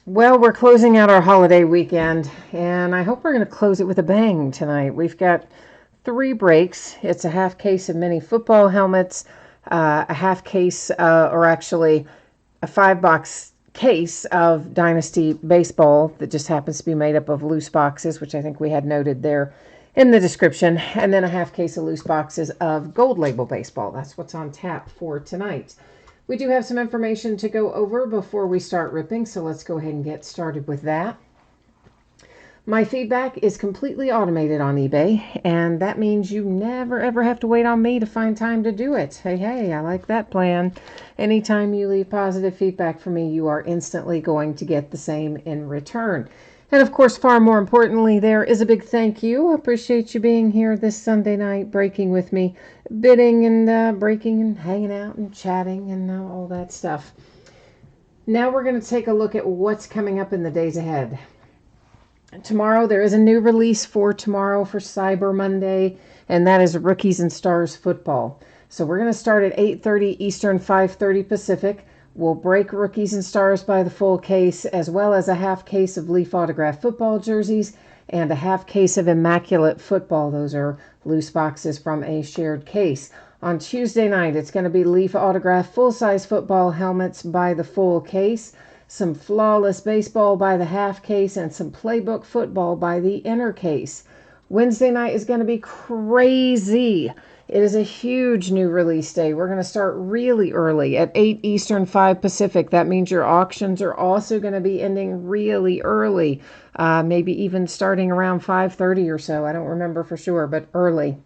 Well, we're closing out our holiday weekend, and I hope we're going to close it with a bang tonight. We've got three breaks. It's a half case of mini football helmets, a half case, or actually a 5 box case of Dynasty Baseball that just happens to be made up of loose boxes, which I think we had noted there in the description, and then a half case of loose boxes of Gold Label Baseball. That's what's on tap for tonight. We do have some information to go over before we start ripping, so let's go ahead and get started with that. My feedback is completely automated on eBay, and that means you never ever have to wait on me to find time to do it. Hey, I like that plan. Anytime you leave positive feedback for me, you are instantly going to get the same in return. And of course, far more importantly, there is a big thank you. I appreciate you being here this Sunday night, breaking with me, bidding and breaking and hanging out and chatting and all that stuff. Now we're going to take a look at what's coming up in the days ahead. Tomorrow, there is a new release for tomorrow for Cyber Monday, and that is Rookies and Stars Football. So we're going to start at 8:30 Eastern, 5:30 Pacific. We'll break Rookies and Stars by the full case, as well as a half case of Leaf Autograph football jerseys and a half case of Immaculate Football. Those are loose boxes from a shared case. On Tuesday night, it's going to be Leaf Autograph full-size football helmets by the full case, some Flawless Baseball by the half case, and some Playbook Football by the inner case. Wednesday night is going to be crazy. It is a huge new release day. We're going to start really early at 8 Eastern, 5 Pacific. That means your auctions are also going to be ending really early, maybe even starting around 5:30 or so. I don't remember for sure, but early.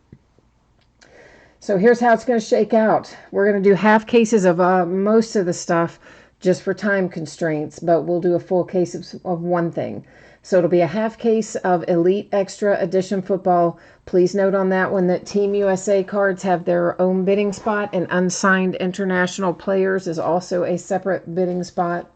So here's how it's going to shake out. We're going to do half cases of most of the stuff just for time constraints, but we'll do a full case of one thing. So it'll be a half case of Elite Extra Edition Football. Please note on that one that Team USA cards have their own bidding spot, and unsigned international players is also a separate bidding spot.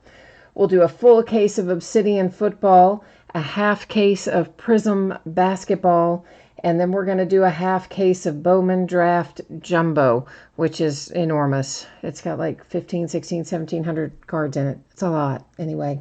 We'll do a full case of Obsidian Football, a half case of Prism Basketball, and then we're going to do a half case of Bowman Draft Jumbo, which is enormous. It's got like 15, 16, 1700 cards in it. It's a lot anyway.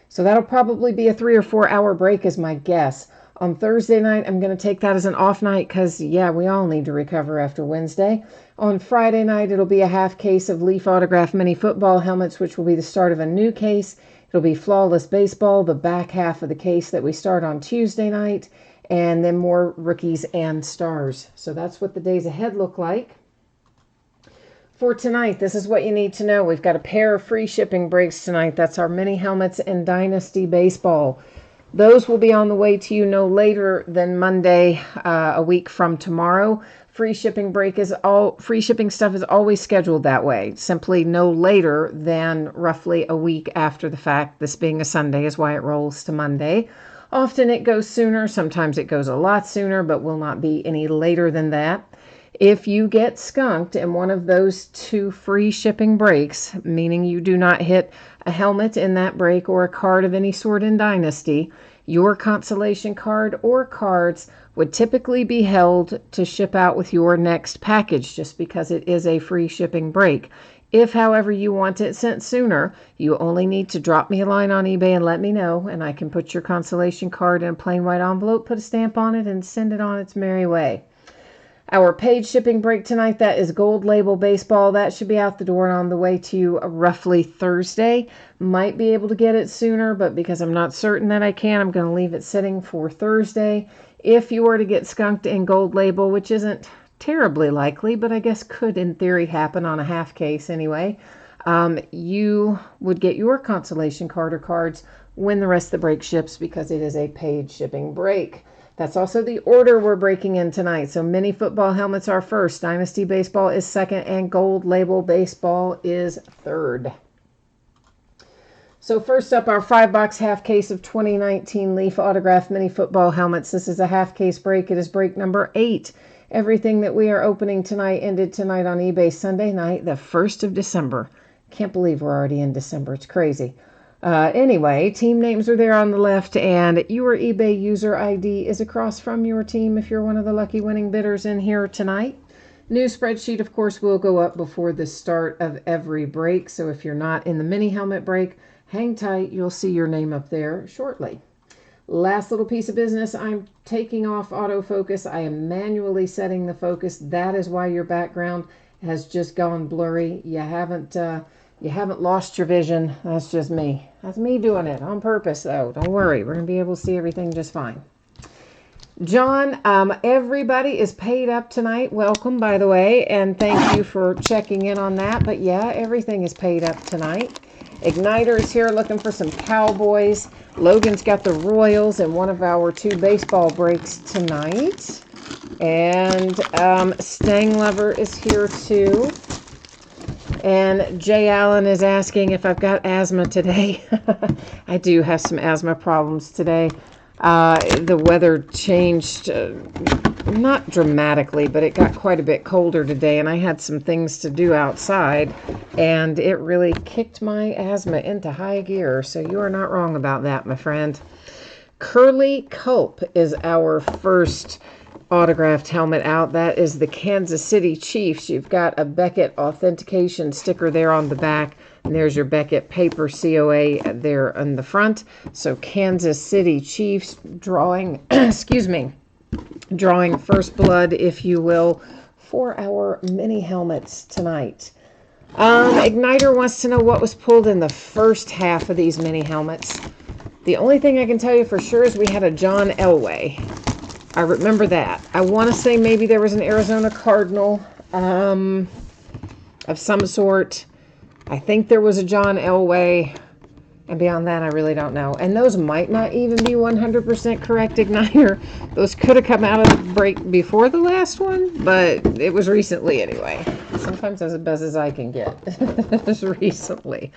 So that'll probably be a 3 or 4 hour break is my guess. On Thursday night, I'm going to take that as an off night because, yeah, we all need to recover after Wednesday. On Friday night, it'll be a half case of Leaf Autograph mini football helmets, which will be the start of a new case. It'll be Flawless Baseball, the back half of the case that we start on Tuesday night, and then more Rookies and Stars. So that's what the days ahead look like. For tonight, this is what you need to know. We've got a pair of free shipping breaks tonight. That's our mini helmets and Dynasty Baseball. Those will be on the way to you no later than Monday, a week from tomorrow. Free shipping stuff is always scheduled that way. Simply no later than roughly a week after the fact. This being a Sunday is why it rolls to Monday. Often it goes sooner, sometimes it goes a lot sooner, but will not be any later than that. If you get skunked in one of those two free shipping breaks, meaning you do not hit a helmet in that break or a card of any sort in Dynasty, your consolation card or cards would typically be held to ship out with your next package just because it is a free shipping break. If, however, you want it sent sooner, you only need to drop me a line on eBay and let me know, and I can put your consolation card in a plain white envelope, put a stamp on it, and send it on its merry way. Our paid shipping break tonight, that is Gold Label Baseball. That should be out the door and on the way to you roughly Thursday. Might be able to get it sooner, but because I'm not certain that I can, I'm going to leave it sitting for Thursday. If you were to get skunked in Gold Label, which isn't terribly likely, but I guess could in theory happen on a half case anyway, you would get your consolation card or cards when the rest of the break ships because it is a paid shipping break. That's also the order we're breaking in tonight. So mini football helmets are first, Dynasty Baseball is second, and Gold Label Baseball is third. So first up, our 5-box half case of 2019 Leaf Autograph mini football helmets. This is a half case break. It is break number 8. Everything that we are opening tonight ended tonight on eBay Sunday night, the 1st of December. Can't believe we're already in December. It's crazy. Anyway, team names are there on the left, and your eBay user ID is across from your team if you're one of the lucky winning bidders in here tonight. New spreadsheet, of course, will go up before the start of every break, so if you're not in the mini helmet break, Hang tight. You'll see your name up there shortly. Last little piece of business. I'm taking off autofocus. I am manually setting the focus. That is why your background has just gone blurry. You haven't lost your vision. That's just me. That's me doing it on purpose, though. Don't worry. We're going to be able to see everything just fine. John, everybody is paid up tonight. Welcome, by the way, and thank you for checking in on that. But yeah, everything is paid up tonight. Igniter is here looking for some Cowboys. Logan's got the Royals in one of our 2 baseball breaks tonight. And Stang Lover is here too. And Jay Allen is asking if I've got asthma today. I do have some asthma problems today. The weather changed, not dramatically, but it got quite a bit colder today, and I had some things to do outside, and it really kicked my asthma into high gear, so you are not wrong about that, my friend. Curly Culp is our first autographed helmet out. That is the Kansas City Chiefs. You've got a Beckett authentication sticker there on the back. And there's your Beckett paper COA there on the front. So Kansas City Chiefs drawing, excuse me, drawing first blood, if you will, for our mini helmets tonight. Igniter wants to know what was pulled in the first half of these mini helmets. The only thing I can tell you for sure is we had a John Elway. I remember that. I want to say maybe there was an Arizona Cardinal of some sort. I think there was a John Elway, and beyond that, I really don't know. And those might not even be 100% correct, Igniter. Those could have come out of the break before the last one, but it was recently anyway. Sometimes that's the best as I can get. Just recently.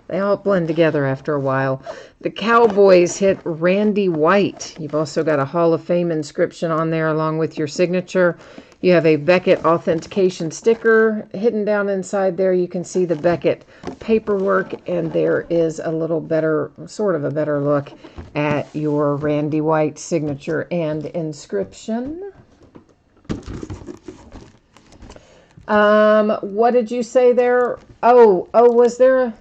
They all blend together after a while. The Cowboys hit Randy White. You've also got a Hall of Fame inscription on there along with your signature. You have a Beckett authentication sticker hidden down inside there. You can see the Beckett paperwork, and there is a little better, sort of a better look at your Randy White signature and inscription. What did you say there? Oh, was there a...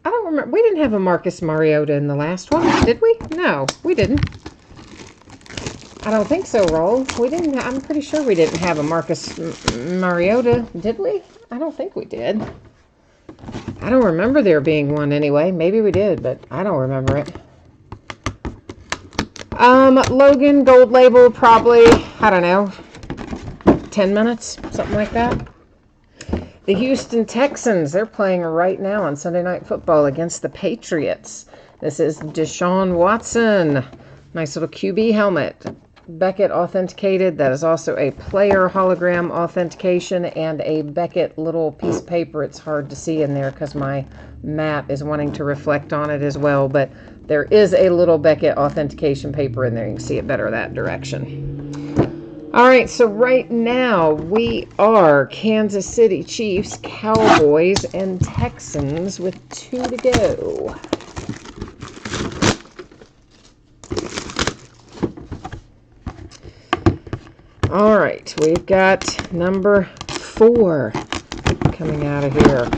I don't remember. We didn't have a Marcus Mariota in the last one, did we? No, we didn't. I don't think so, Roll. We didn't. I'm pretty sure we didn't have a Marcus Mariota, did we? I don't think we did. I don't remember there being one anyway. Maybe we did, but I don't remember it. Logan, gold label, probably, I don't know, 10 minutes, something like that. The Houston Texans, they're playing right now on Sunday Night Football against the Patriots. This is Deshaun Watson. Nice little QB helmet. Beckett authenticated. That is also a player hologram authentication and a Beckett little piece of paper. It's hard to see in there because my map is wanting to reflect on it as well. But there is a little Beckett authentication paper in there. You can see it better that direction. All right, so right now we are Kansas City Chiefs, Cowboys, and Texans with 2 to go. All right, we've got number 4 coming out of here.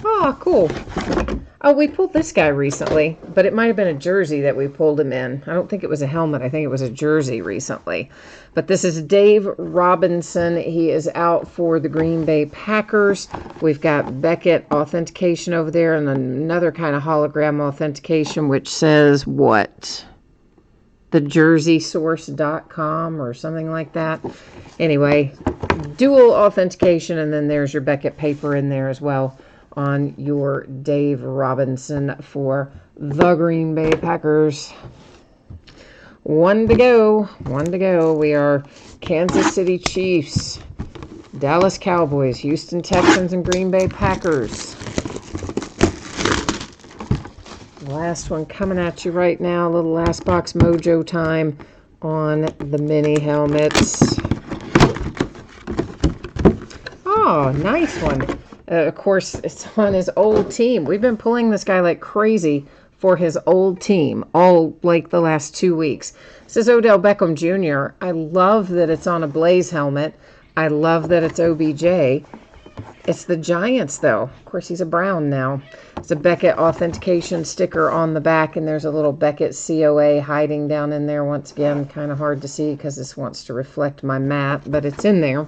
Oh, cool. Oh, we pulled this guy recently, but it might have been a jersey that we pulled him in. I don't think it was a helmet. I think it was a jersey recently. But this is Dave Robinson. He is out for the Green Bay Packers. We've got Beckett authentication over there and another kind of hologram authentication, which says what? TheJerseySource.com or something like that. Anyway, dual authentication, and then there's your Beckett paper in there as well on your Dave Robinson for the Green Bay Packers. 1 to go. 1 to go. We are Kansas City Chiefs, Dallas Cowboys, Houston Texans, and Green Bay Packers. Last one coming at you right now. A little last box mojo time on the mini helmets. Oh, nice one. Of course, it's on his old team. We've been pulling this guy like crazy for his old team all like the last 2 weeks. This is Odell Beckham Jr. I love that it's on a Blaze helmet. I love that it's OBJ. It's the Giants, though. Of course, he's a Brown now. It's a Beckett authentication sticker on the back, and there's a little Beckett COA hiding down in there. Once again, kind of hard to see because this wants to reflect my mat, but it's in there.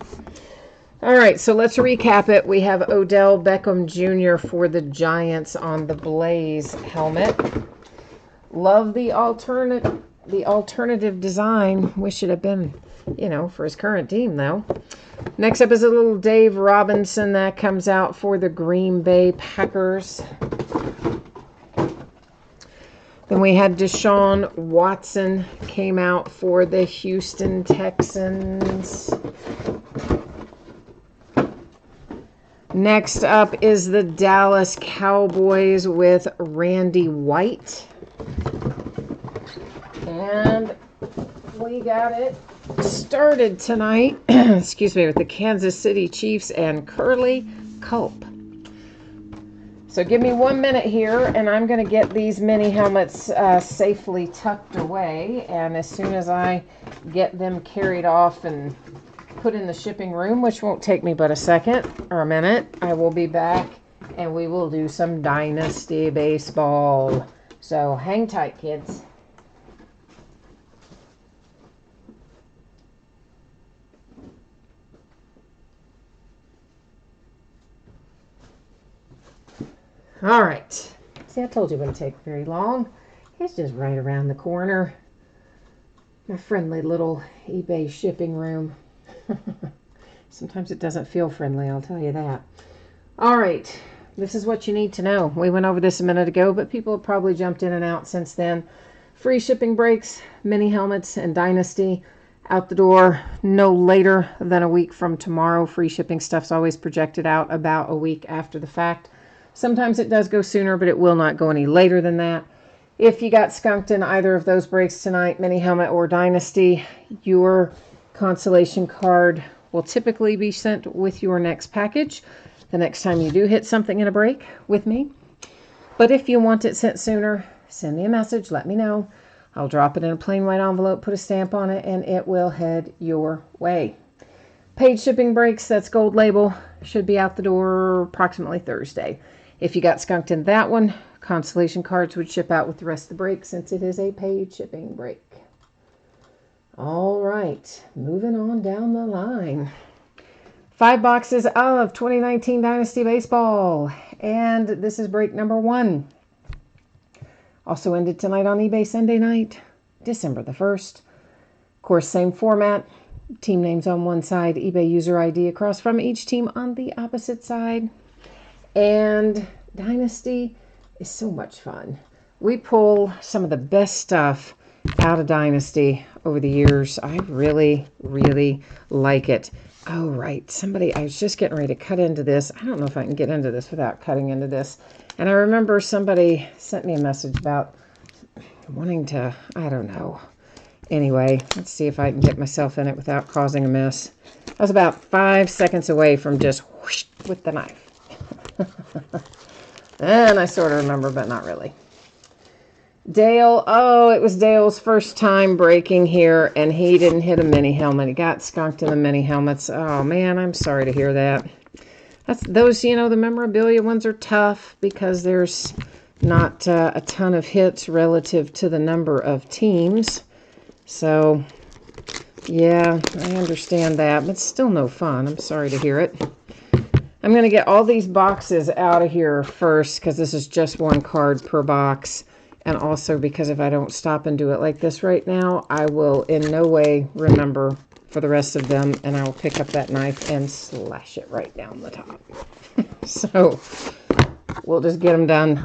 All right, so let's recap it. We have Odell Beckham Jr. for the Giants on the Blaze helmet. Love the alternative design. Wish it had been, for his current team, though. Next up is a little Dave Robinson that comes out for the Green Bay Packers. Then we had Deshaun Watson came out for the Houston Texans. Next up is the Dallas Cowboys with Randy White. And we got it started tonight, excuse me, with the Kansas City Chiefs and Curly Culp. So give me 1 minute here, and I'm going to get these mini helmets safely tucked away. And as soon as I get them carried off and put in the shipping room, which won't take me but a second or a minute, I will be back and we will do some Dynasty baseball. So hang tight, kids. All right. See, I told you it wouldn't take very long. It's just right around the corner. My friendly little eBay shipping room. Sometimes it doesn't feel friendly, I'll tell you that. All right. This is what you need to know. We went over this a minute ago, but people have probably jumped in and out since then. Free shipping breaks, mini helmets, and Dynasty out the door no later than a week from tomorrow. Free shipping stuff's always projected out about a week after the fact. Sometimes it does go sooner, but it will not go any later than that. If you got skunked in either of those breaks tonight, mini helmet or Dynasty, your consolation card will typically be sent with your next package the next time you do hit something in a break with me. But if you want it sent sooner, send me a message, let me know. I'll drop it in a plain white envelope, put a stamp on it, and it will head your way. Paid shipping breaks, that's gold label, should be out the door approximately Thursday. If you got skunked in that one, consolation cards would ship out with the rest of the break since it is a paid shipping break. All right, moving on down the line. 5 boxes of 2019 Dynasty Baseball. And this is break number 1. Also ended tonight on eBay Sunday night, December the 1st. Of course, same format. Team names on one side, eBay user ID across from each team on the opposite side. And Dynasty is so much fun. We pull some of the best stuff out of Dynasty over the years. I really, really like it. Oh, right. I was just getting ready to cut into this. I don't know if I can get into this without cutting into this. And I remember somebody sent me a message about wanting to, I don't know. Anyway, let's see if I can get myself in it without causing a mess. I was about 5 seconds away from just whoosh with the knife. And I sort of remember, but not really. Dale, it was Dale's first time breaking here, and he didn't hit a mini helmet. He got skunked in the mini helmets. Oh, man, I'm sorry to hear that. That's those, the memorabilia ones are tough because there's not a ton of hits relative to the number of teams. So, yeah, I understand that, but it's still no fun. I'm sorry to hear it. I'm going to get all these boxes out of here first because this is just one card per box. And also because if I don't stop and do it like this right now, I will in no way remember for the rest of them. And I will pick up that knife and slash it right down the top. So we'll just get them done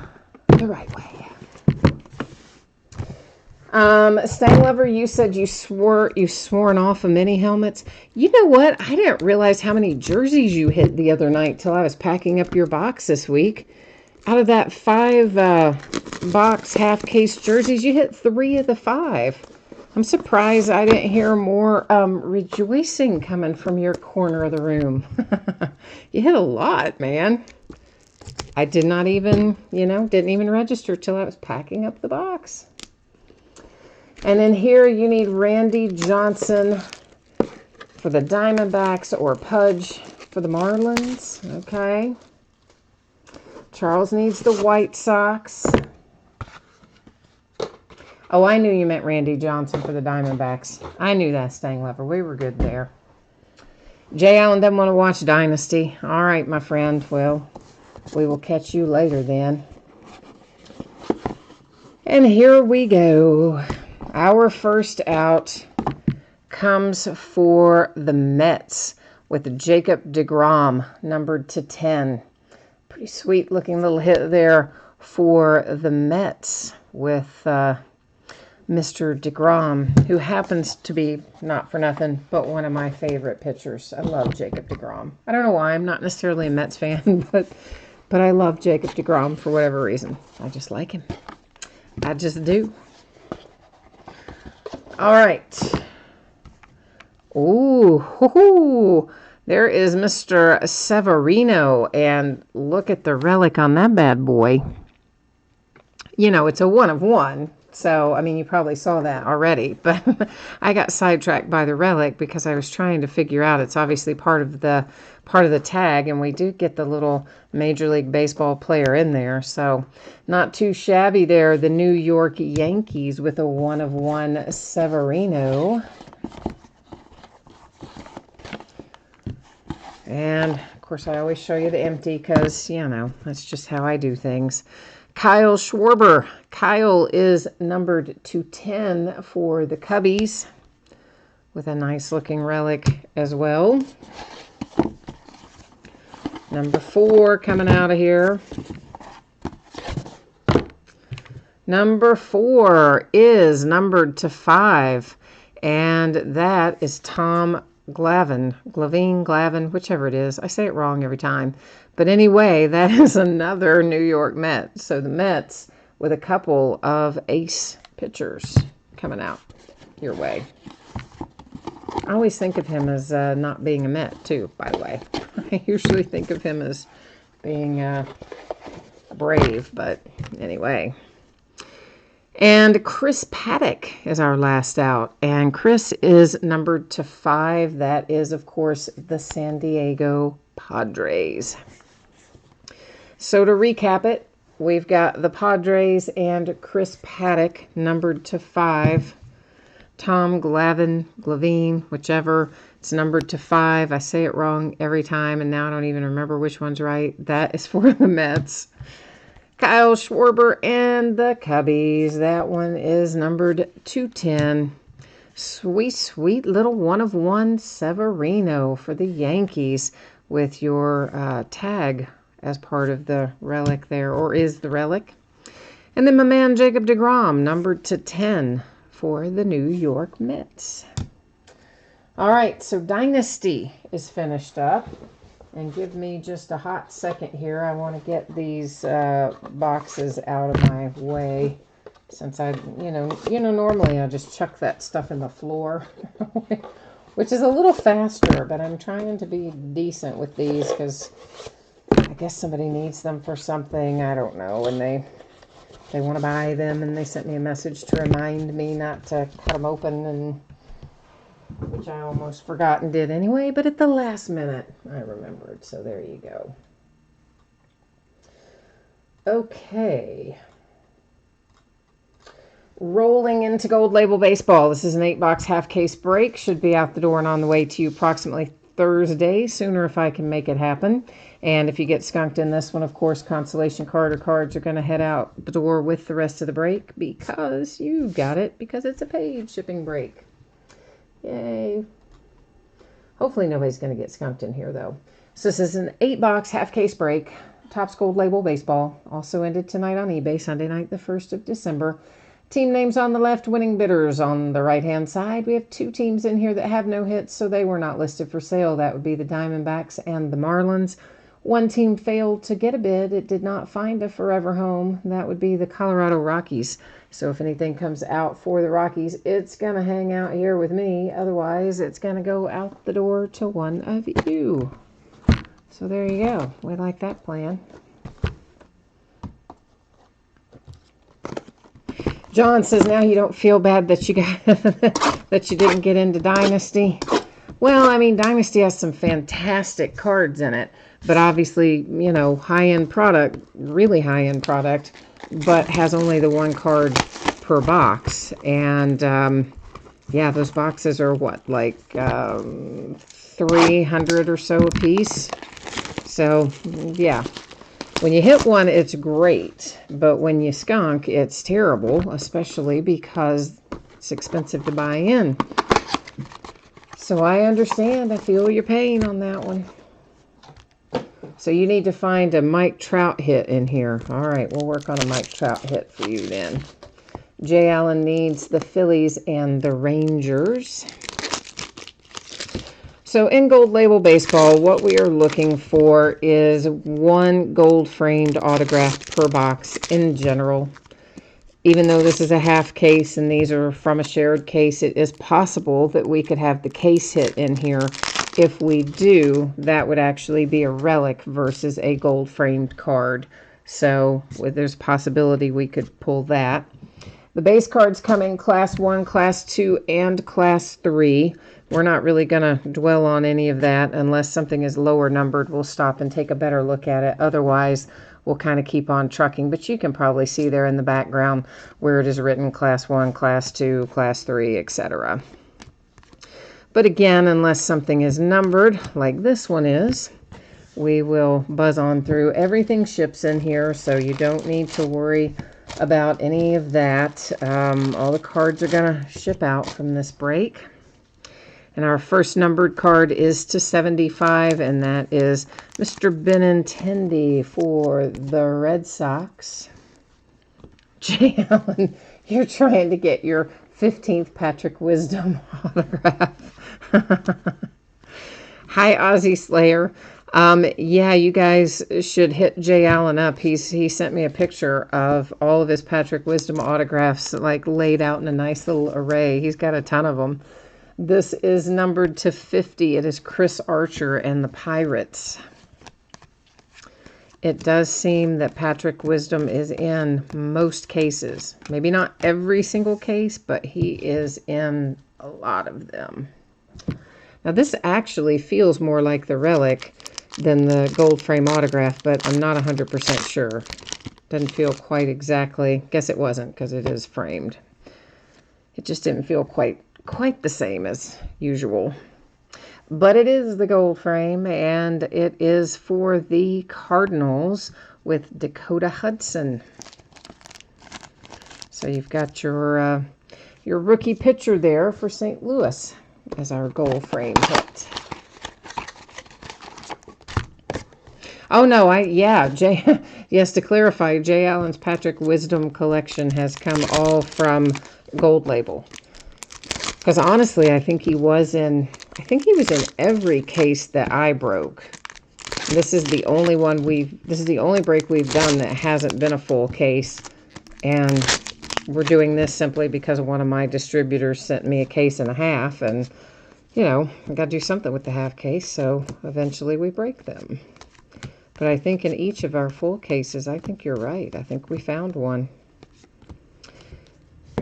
the right way. Stang Lover, you said you've sworn off of mini helmets. You know what? I didn't realize how many jerseys you hit the other night till I was packing up your box this week. Out of that 5 box half case jerseys, you hit 3 of the 5. I'm surprised I didn't hear more rejoicing coming from your corner of the room. You hit a lot, man. I did not even, didn't even register till I was packing up the box. And then here you need Randy Johnson for the Diamondbacks or Pudge for the Marlins. Okay. Charles needs the White Sox. Oh, I knew you meant Randy Johnson for the Diamondbacks. I knew that, Stang Lover. We were good there. Jay Allen doesn't want to watch Dynasty. All right, my friend. Well, we will catch you later then. And here we go. Our first out comes for the Mets with Jacob deGrom, numbered to 10. Pretty sweet looking little hit there for the Mets with Mr. deGrom, who happens to be, not for nothing, but one of my favorite pitchers. I love Jacob deGrom. I don't know why. I'm not necessarily a Mets fan, but I love Jacob deGrom for whatever reason. I just like him. I just do. All right. Ooh, hoo-hoo. There is Mr. Severino, and look at the relic on that bad boy. You know, it's a 1 of 1. So, I mean, you probably saw that already, but I got sidetracked by the relic because I was trying to figure out it's obviously part of the tag, and we do get the little Major League Baseball player in there. So, not too shabby there. The New York Yankees with a 1 of 1 Severino. And, of course, I always show you the empty because, you know, that's just how I do things. Kyle Schwarber. Kyle is numbered to 10 for the Cubbies with a nice looking relic as well. Number 4 coming out of here. Number 4 is numbered to 5, and that is Tom Glavine, whichever it is. I say it wrong every time. But anyway, that is another New York Met. So the Mets with a couple of ace pitchers coming out your way. I always think of him as not being a Met, too, by the way. I usually think of him as being brave, but anyway. And Chris Paddack is our last out. And Chris is numbered to 5. That is, of course, the San Diego Padres. So to recap it, we've got the Padres and Chris Paddack numbered to 5. Tom Glavine, whichever, it's numbered to 5. I say it wrong every time, and now I don't even remember which one's right. That is for the Mets. Kyle Schwarber and the Cubbies. That one is numbered to 10. Sweet, sweet little 1 of 1 Severino for the Yankees with your tag as part of the relic there, or is the relic. And then my man Jacob deGrom, numbered to 10 for the New York Mets. All right, so Dynasty is finished up. And give me just a hot second here. I want to get these boxes out of my way. Since normally I just chuck that stuff in the floor. Which is a little faster, but I'm trying to be decent with these because I guess somebody needs them for something. I don't know. And they want to buy them, and they sent me a message to remind me not to cut them open, and which I almost forgot and did anyway, but at the last minute I remembered, so there you go. Okay. Rolling into Gold Label Baseball. This is an 8-box half-case break. Should be out the door and on the way to you approximately Thursday, sooner if I can make it happen. And if you get skunked in this one, of course, consolation card or cards are going to head out the door with the rest of the break because you got it, because it's a paid shipping break. Yay. Hopefully nobody's going to get skunked in here, though. So this is an 8-box half-case break. Topps Gold Label Baseball. Also ended tonight on eBay, Sunday night, the 1st of December. Team names on the left, winning bidders on the right-hand side. We have 2 teams in here that have no hits, so they were not listed for sale. That would be the Diamondbacks and the Marlins. 1 team failed to get a bid. It did not find a forever home. That would be the Colorado Rockies. So if anything comes out for the Rockies, it's going to hang out here with me. Otherwise, it's going to go out the door to one of you. So there you go. We like that plan. John says now you don't feel bad that you got that you didn't get into Dynasty. Well, I mean, Dynasty has some fantastic cards in it, but obviously, you know, high-end product, really high-end product, but has only the one card per box. And, yeah, those boxes are what, like 300 or so a piece. So, yeah. When you hit one, it's great, but when you skunk, it's terrible, especially because it's expensive to buy in. So I understand. I feel your pain on that one. So you need to find a Mike Trout hit in here. All right, we'll work on a Mike Trout hit for you then. Jay Allen needs the Phillies and the Rangers. So in Gold Label Baseball, what we are looking for is one gold-framed autograph per box in general. Even though this is a half case and these are from a shared case, it is possible that we could have the case hit in here. If we do, that would actually be a relic versus a gold-framed card. So there's a possibility we could pull that. The base cards come in Class 1, Class 2, and Class 3. We're not really going to dwell on any of that unless something is lower numbered. We'll stop and take a better look at it. Otherwise, we'll kind of keep on trucking. But you can probably see there in the background where it is written Class 1, Class 2, Class 3, etc. But again, unless something is numbered, like this one is, we will buzz on through. Everything ships in here, so you don't need to worry about any of that. All the cards are going to ship out from this break. And our first numbered card is to 75, and that is Mr. Benintendi for the Red Sox. Jay Allen, you're trying to get your 15th Patrick Wisdom autograph. Hi, Ozzy Slayer. Yeah, you guys should hit Jay Allen up. He sent me a picture of all of his Patrick Wisdom autographs, like laid out in a nice little array. He's got a ton of them. This is numbered to 50. It is Chris Archer and the Pirates. It does seem that Patrick Wisdom is in most cases. Maybe not every single case, but he is in a lot of them. Now, this actually feels more like the relic than the gold frame autograph, but I'm not 100% sure. Doesn't feel quite exactly. Guess it wasn't because it is framed. It just didn't feel quite the same as usual. But it is the gold frame, and it is for the Cardinals with Dakota Hudson. So you've got your rookie pitcher there for St. Louis as our gold frame hit. Oh no, yes, to clarify, Jay Allen's Patrick Wisdom collection has come all from Gold Label. Because honestly, I think he was in every case that I broke. This is the only break we've done that hasn't been a full case. And we're doing this simply because one of my distributors sent me a case and a half, and you know, I got to do something with the half case, so eventually we break them. But I think in each of our full cases, I think you're right. I think we found one.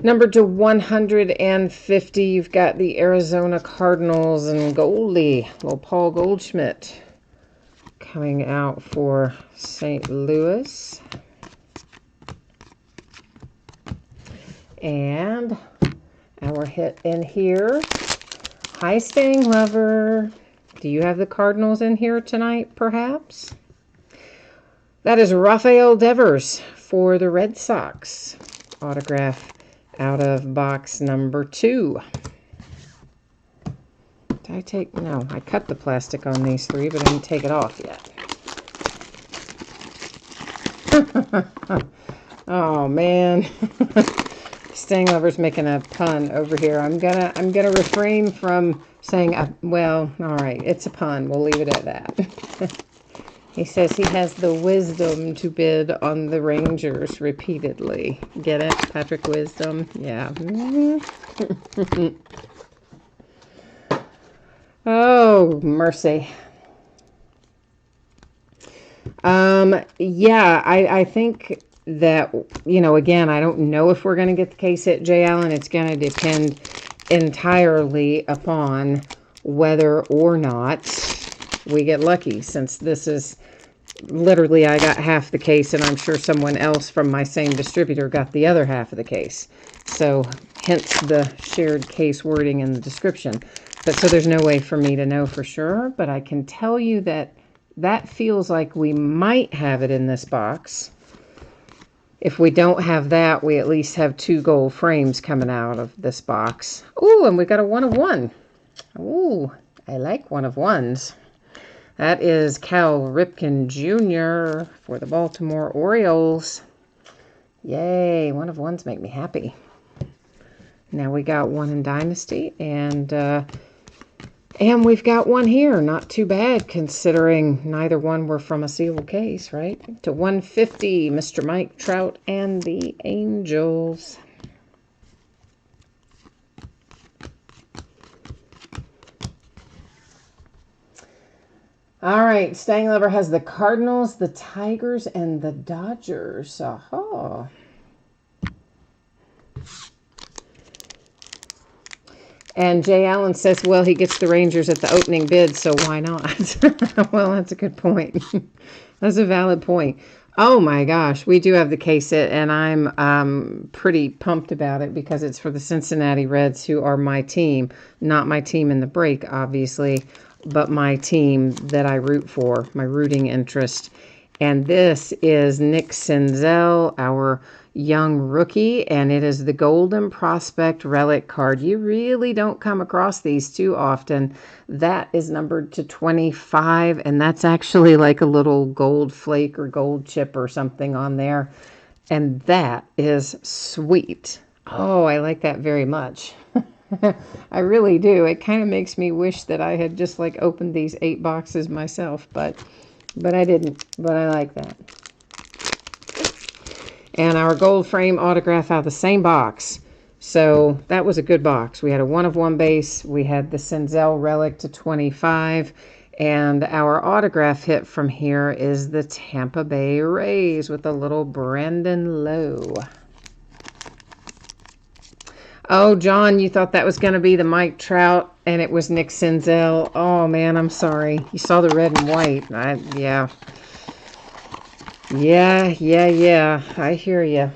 Number to 150, you've got the Arizona Cardinals and Goldie, little Paul Goldschmidt, coming out for St. Louis. And our hit in here. Hi, Staying Lover. Do you have the Cardinals in here tonight, perhaps? That is Rafael Devers for the Red Sox. Autograph out of box number 2. No, I cut the plastic on these 3, but I didn't take it off yet. Oh, man. Staying Lover's making a pun over here. I'm gonna refrain from saying, well, all right, it's a pun. We'll leave it at that. He says he has the wisdom to bid on the Rangers repeatedly. Get it? Patrick Wisdom? Yeah. Oh, mercy. Yeah, I think that, you know, again, I don't know if we're going to get the case hit, Jay Allen. It's going to depend entirely upon whether or not we get lucky, since this is literally, I got half the case, and I'm sure someone else from my same distributor got the other half of the case. So, hence the shared case wording in the description. But so there's no way for me to know for sure, but I can tell you that that feels like we might have it in this box. If we don't have that, we at least have 2 gold frames coming out of this box. Ooh, and we got a 1 of 1. Ooh, I like 1 of 1s. That is Cal Ripken Jr. for the Baltimore Orioles. Yay, 1 of 1s make me happy. Now we got 1 in Dynasty, and we've got 1 here. Not too bad, considering neither one were from a sealed case, right? To 150, Mr. Mike Trout and the Angels. All right, Stang Lover has the Cardinals, the Tigers, and the Dodgers. Aha. And Jay Allen says, well, he gets the Rangers at the opening bid, so why not? Well, that's a good point. That's a valid point. Oh my gosh, we do have the case hit, and I'm pretty pumped about it because it's for the Cincinnati Reds, who are my team. Not my team in the break, obviously, but my team that I root for, my rooting interest. And this is Nick Senzel, our young rookie, and it is the Golden Prospect Relic card. You really don't come across these too often. That is numbered to 25, and that's actually like a little gold flake or gold chip or something on there. And that is sweet. Oh, I like that very much. I really do. It kind of makes me wish that I had just like opened these 8 boxes myself, but I didn't. But I like that. And our gold frame autograph out of the same box. So that was a good box. We had a 1 of 1 base. We had the Senzel Relic to 25. And our autograph hit from here is the Tampa Bay Rays with a little Brandon Lowe. Oh, John, you thought that was going to be the Mike Trout, and it was Nick Senzel. Oh, man, I'm sorry. You saw the red and white. Yeah. Yeah. I hear you.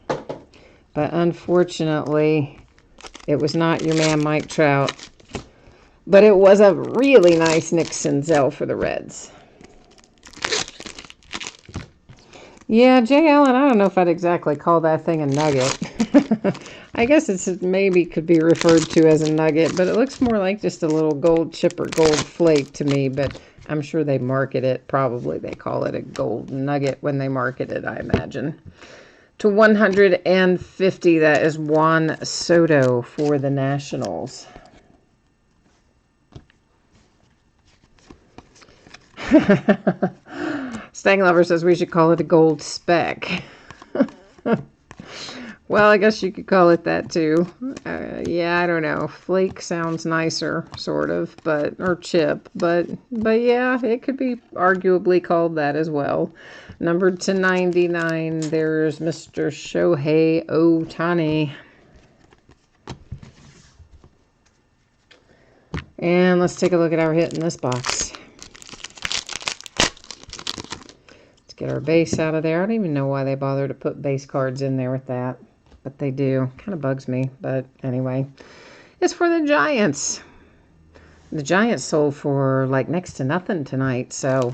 But unfortunately, it was not your man, Mike Trout. But it was a really nice Nick Senzel for the Reds. Yeah, Jay Allen, I don't know if I'd exactly call that thing a nugget. I guess it's maybe could be referred to as a nugget, but it looks more like just a little gold chip or gold flake to me, but I'm sure they market it. Probably they call it a gold nugget when they market it, I imagine. To 150, that is Juan Soto for the Nationals. Stang Lover says we should call it a gold speck. Well, I guess you could call it that too. Yeah, I don't know. Flake sounds nicer, sort of, or chip, but yeah, it could be arguably called that as well. Numbered to 99, there's Mr. Shohei Ohtani. And let's take a look at our hit in this box. Let's get our base out of there. I don't even know why they bother to put base cards in there with that. But they do. Kind of bugs me. But anyway, it's for the Giants. The Giants sold for like next to nothing tonight. So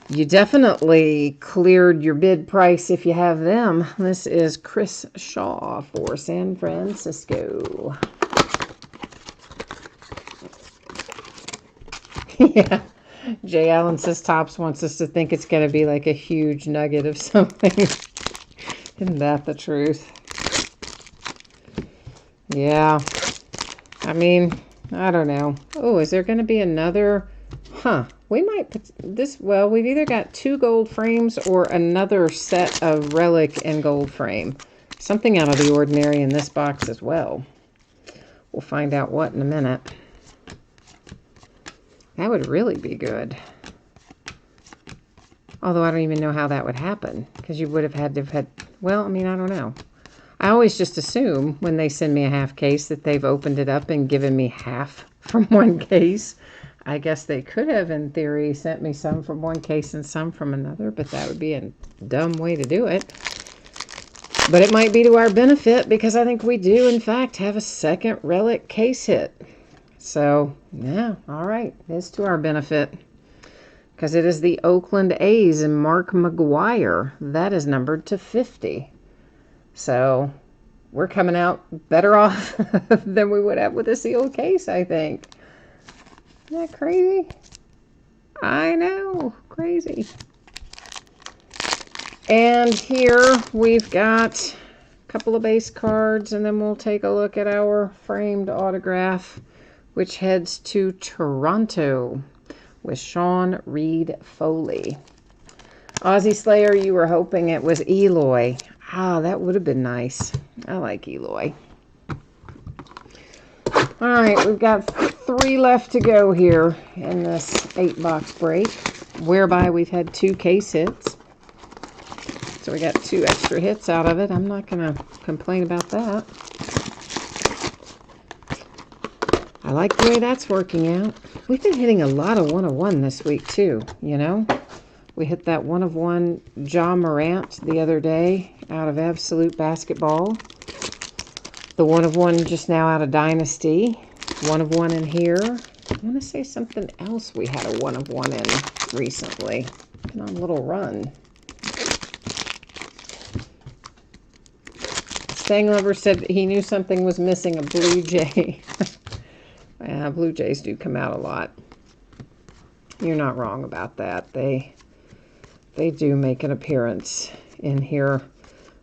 you definitely cleared your bid price if you have them. This is Chris Shaw for San Francisco. Yeah. Jay Allen says Topps wants us to think it's going to be like a huge nugget of something. Isn't that the truth? Yeah. I mean, I don't know. Oh, is there going to be another? We might put this. Well, we've either got 2 gold frames or another set of relic and gold frame. Something out of the ordinary in this box as well. We'll find out what in a minute. That would really be good. Although I don't even know how that would happen. Because you would have had to have had... Well, I mean, I don't know. I always just assume when they send me a half case that they've opened it up and given me half from one case. I guess they could have, in theory, sent me some from one case and some from another, but that would be a dumb way to do it. But it might be to our benefit because I think we do, in fact, have a second relic case hit. So, yeah, all right. It's to our benefit because it is the Oakland A's and Mark McGwire. That is numbered to 50. So, we're coming out better off than we would have with a sealed case, I think. Isn't that crazy? I know. Crazy. And here we've got a couple of base cards, and then we'll take a look at our framed autograph, which heads to Toronto with Sean Reed Foley. Aussie Slayer, you were hoping it was Eloy. Ah, that would have been nice. I like Eloy. All right, we've got 3 left to go here in this 8-box break, whereby we've had 2 case hits. So we got 2 extra hits out of it. I'm not going to complain about that. I like the way that's working out. We've been hitting a lot of 1-of-1 this week too, you know. We hit that 1-of-1 Ja Morant the other day out of Absolute Basketball. The 1-of-1 just now out of Dynasty. 1-of-1 in here. I want to say something else we had a 1-of-1 in recently. Been on a little run. Stang Lover said he knew something was missing, a Blue Jay. Yeah, Blue Jays do come out a lot. You're not wrong about that. They do make an appearance in here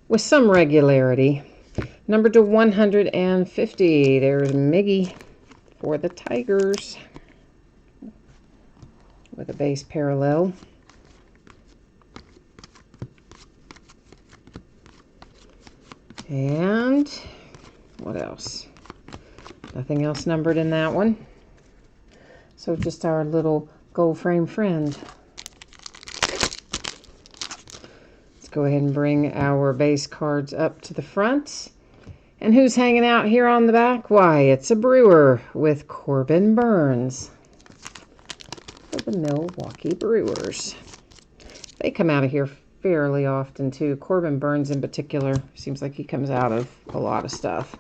with some regularity. Number to 150. There's Miggy for the Tigers with a base parallel. And what else? Nothing else numbered in that one. So just our little gold frame friend. Let's go ahead and bring our base cards up to the front. And who's hanging out here on the back? Why, it's a Brewer with Corbin Burns for the Milwaukee Brewers. They come out of here fairly often too. Corbin Burns in particular seems like he comes out of a lot of stuff.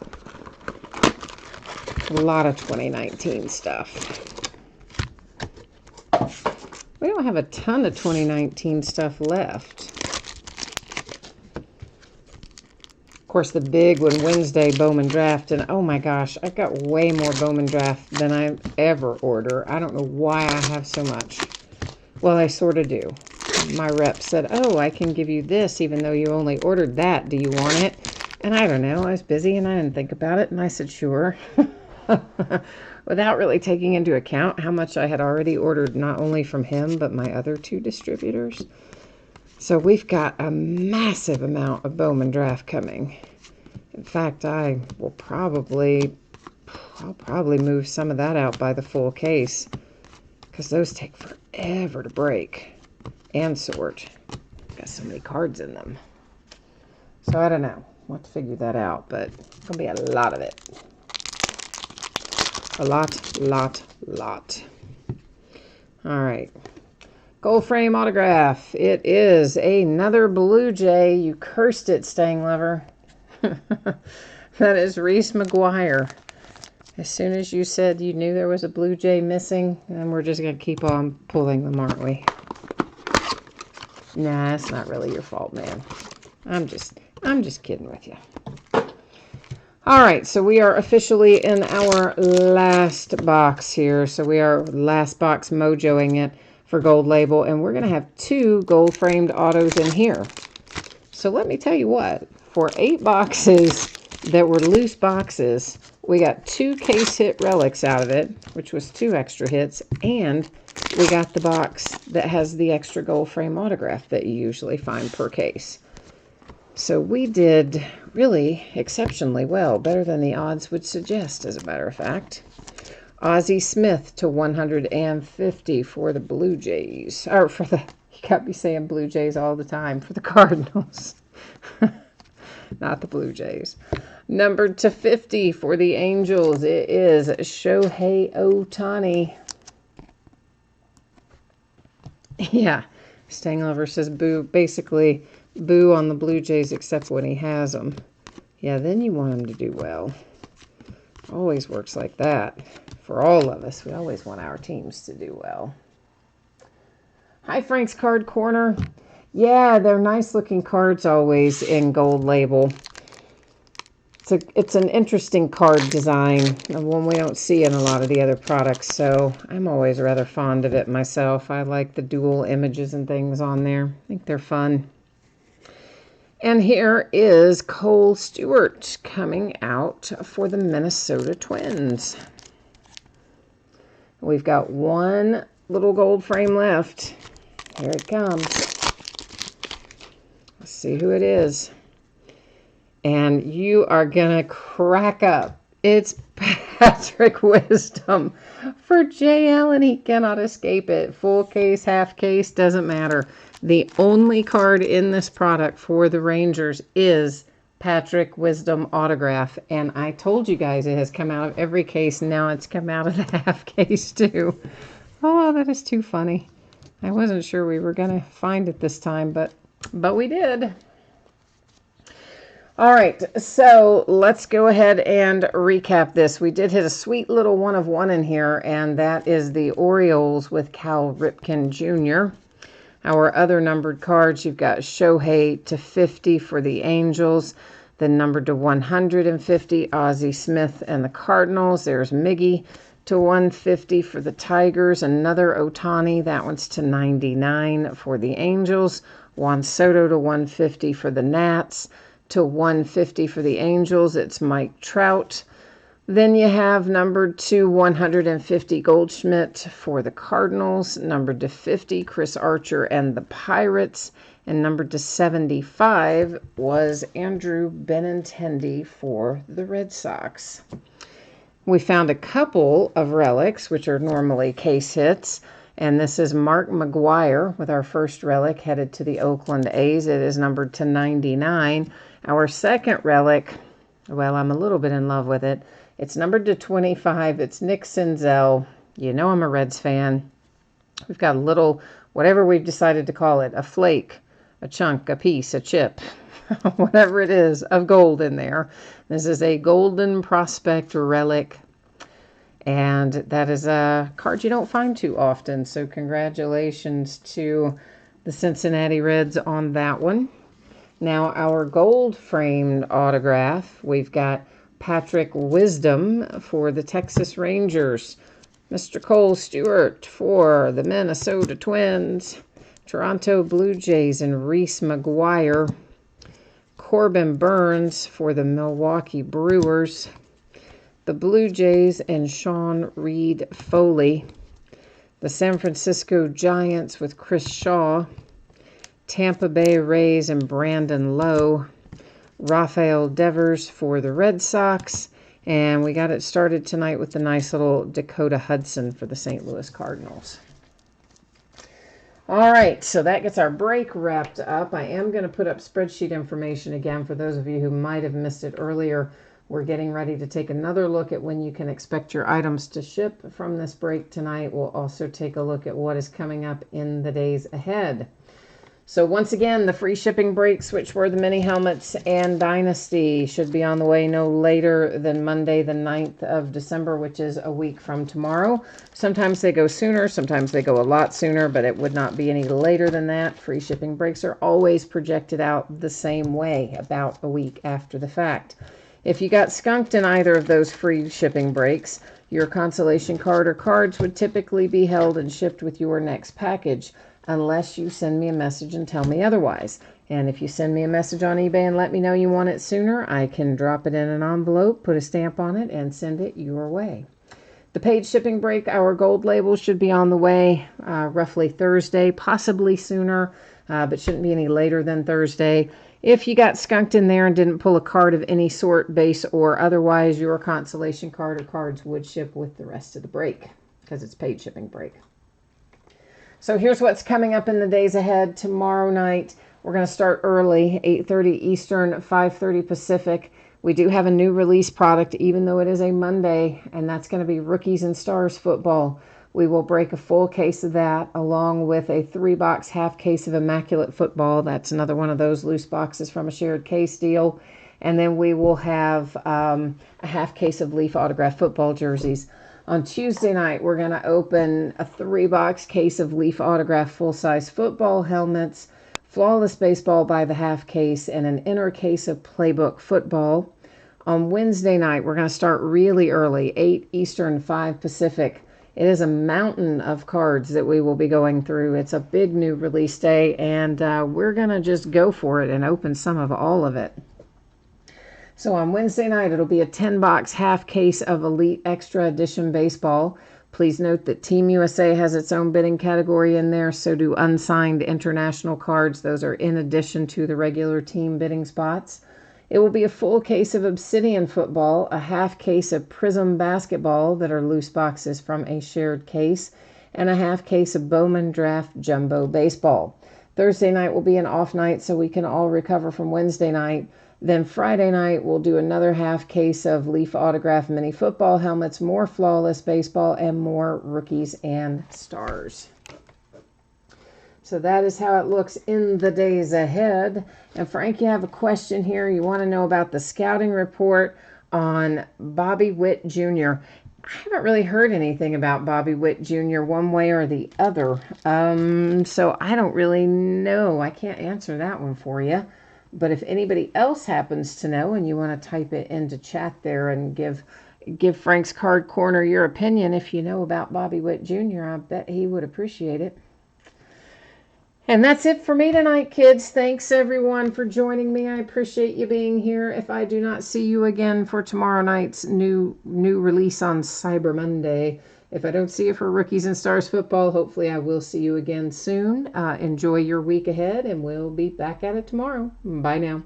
A lot of 2019 stuff. We don't have a ton of 2019 stuff left. Of course, the big one, Wednesday, Bowman Draft. And oh my gosh, I've got way more Bowman Draft than I ever order. I don't know why I have so much. Well, I sort of do. My rep said, oh, I can give you this even though you only ordered that. Do you want it? And I don't know. I was busy and I didn't think about it. And I said, sure. Without really taking into account how much I had already ordered, not only from him, but my other 2 distributors. So we've got a massive amount of Bowman Draft coming. In fact, I'll probably move some of that out by the full case because those take forever to break and sort. Got so many cards in them. So I don't know. We'll have to figure that out, but it's going to be a lot of it. A lot. All right. Gold frame autograph. It is another Blue Jay. You cursed it, Stang Lover. That is Reese McGuire. As soon as you said you knew there was a Blue Jay missing, then we're just going to keep on pulling them, aren't we? Nah, it's not really your fault, man. I'm just kidding with you. All right, so we are officially in our last box here. So we are last box mojoing it for Gold Label, and we're going to have 2 gold framed autos in here. So let me tell you what, for 8 boxes that were loose boxes, we got 2 case hit relics out of it, which was 2 extra hits, and we got the box that has the extra gold frame autograph that you usually find per case. So we did really exceptionally well, better than the odds would suggest, as a matter of fact. Ozzie Smith to 150 for the Blue Jays. Or for the, you got me saying Blue Jays all the time, for the Cardinals. not the Blue Jays. Numbered to 50 for the Angels, it is Shohei Ohtani. Yeah, Stanglover says boo. Basically, boo on the Blue Jays except when he has them. Yeah, then you want him to do well. Always works like that. For all of us, we always want our teams to do well. Hi, Frank's Card Corner. Yeah, they're nice looking cards always in gold label. It's an interesting card design, one we don't see in a lot of the other products, so I'm always rather fond of it myself. I like the dual images and things on there. I think they're fun. And here is Cole Stewart coming out for the Minnesota Twins. We've got one little gold frame left. Here it comes. Let's see who it is. And you are going to crack up. It's Patrick Wisdom for JL, and he cannot escape it. Full case, half case, doesn't matter. The only card in this product for the Rangers is Patrick Wisdom autograph. And I told you guys it has come out of every case. Now it's come out of the half case too. Oh, that is too funny. I wasn't sure we were going to find it this time, but we did. All right, so let's go ahead and recap this. We did hit a sweet little 1 of 1 in here, and that is the Orioles with Cal Ripken Jr. Our other numbered cards, you've got Shohei to 50 for the Angels, then numbered to 150, Ozzie Smith and the Cardinals. There's Miggy to 150 for the Tigers, another Ohtani, that one's to 99 for the Angels, Juan Soto to 150 for the Nats, to 150 for the Angels, it's Mike Trout. Then you have numbered to 150 Goldschmidt for the Cardinals, numbered to 50 Chris Archer and the Pirates, and numbered to 75 was Andrew Benintendi for the Red Sox. We found a couple of relics, which are normally case hits, and this is Mark McGwire with our first relic headed to the Oakland A's. It is numbered to 99. Our second relic, well, I'm a little bit in love with it. It's numbered to 25. It's Nick Senzel. You know I'm a Reds fan. We've got a little, whatever we've decided to call it, a flake, a chunk, a piece, a chip, whatever it is, of gold in there. This is a Golden Prospect relic, and that is a card you don't find too often. So congratulations to the Cincinnati Reds on that one. Now, our gold-framed autograph, we've got Patrick Wisdom for the Texas Rangers, Mr. Cole Stewart for the Minnesota Twins, Toronto Blue Jays and Reese McGuire, Corbin Burns for the Milwaukee Brewers, the Blue Jays and Sean Reed Foley, the San Francisco Giants with Chris Shaw, Tampa Bay Rays and Brandon Lowe, Rafael Devers for the Red Sox, and we got it started tonight with the nice little Dakota Hudson for the St. Louis Cardinals. All right, so that gets our break wrapped up. I am going to put up spreadsheet information again for those of you who might have missed it earlier. We're getting ready to take another look at when you can expect your items to ship from this break tonight. We'll also take a look at what is coming up in the days ahead. So once again, the free shipping breaks, which were the mini helmets and Dynasty, should be on the way no later than Monday, the 9th of December, which is a week from tomorrow. Sometimes they go sooner, sometimes they go a lot sooner, but it would not be any later than that. Free shipping breaks are always projected out the same way, about a week after the fact. If you got skunked in either of those free shipping breaks, your consolation card or cards would typically be held and shipped with your next package, unless you send me a message and tell me otherwise. And if you send me a message on eBay and let me know you want it sooner, I can drop it in an envelope, put a stamp on it, and send it your way. The paid shipping break, our gold label, should be on the way roughly Thursday, possibly sooner, but shouldn't be any later than Thursday. If you got skunked in there and didn't pull a card of any sort, base or otherwise, your consolation card or cards would ship with the rest of the break because it's paid shipping break. So here's what's coming up in the days ahead. Tomorrow night, We're going to start early, 8:30 Eastern, 5:30 Pacific. We do have a new release product, even though it is a Monday, and that's going to be Rookies and Stars football. We will break a full case of that along with a 3-box half case of Immaculate Football. That's another one of those loose boxes from a shared case deal. And then we will have a half case of Leaf Autograph football jerseys. On Tuesday night, we're going to open a 3-box case of Leaf Autograph full-size football helmets, Flawless Baseball by the half case, and an inner case of Playbook football. On Wednesday night, we're going to start really early, 8 Eastern, 5 Pacific. It is a mountain of cards that we will be going through. It's a big new release day, and we're going to just go for it and open some of all of it. So on Wednesday night, it'll be a 10-box half case of Elite Extra Edition Baseball. Please note that Team USA has its own bidding category in there, so do unsigned international cards. Those are in addition to the regular team bidding spots. It will be a full case of Obsidian Football, a half case of Prism Basketball that are loose boxes from a shared case, and a half case of Bowman Draft Jumbo Baseball. Thursday night will be an off night, so we can all recover from Wednesday night. Then Friday night, we'll do another half case of Leaf Autograph mini football helmets, more Flawless Baseball, and more Rookies and Stars. So that is how it looks in the days ahead. And Frank, you have a question here. You want to know about the scouting report on Bobby Witt Jr. I haven't really heard anything about Bobby Witt Jr. one way or the other. So I don't really know. I can't answer that one for you. But if anybody else happens to know and you want to type it into chat there and give Frank's Card Corner your opinion, if you know about Bobby Witt Jr., I bet he would appreciate it. And that's it for me tonight, kids. Thanks, everyone, for joining me. I appreciate you being here. If I do not see you again for tomorrow night's new release on Cyber Monday, if I don't see you for Rookies and Stars football, hopefully I will see you again soon. Enjoy your week ahead, and we'll be back at it tomorrow. Bye now.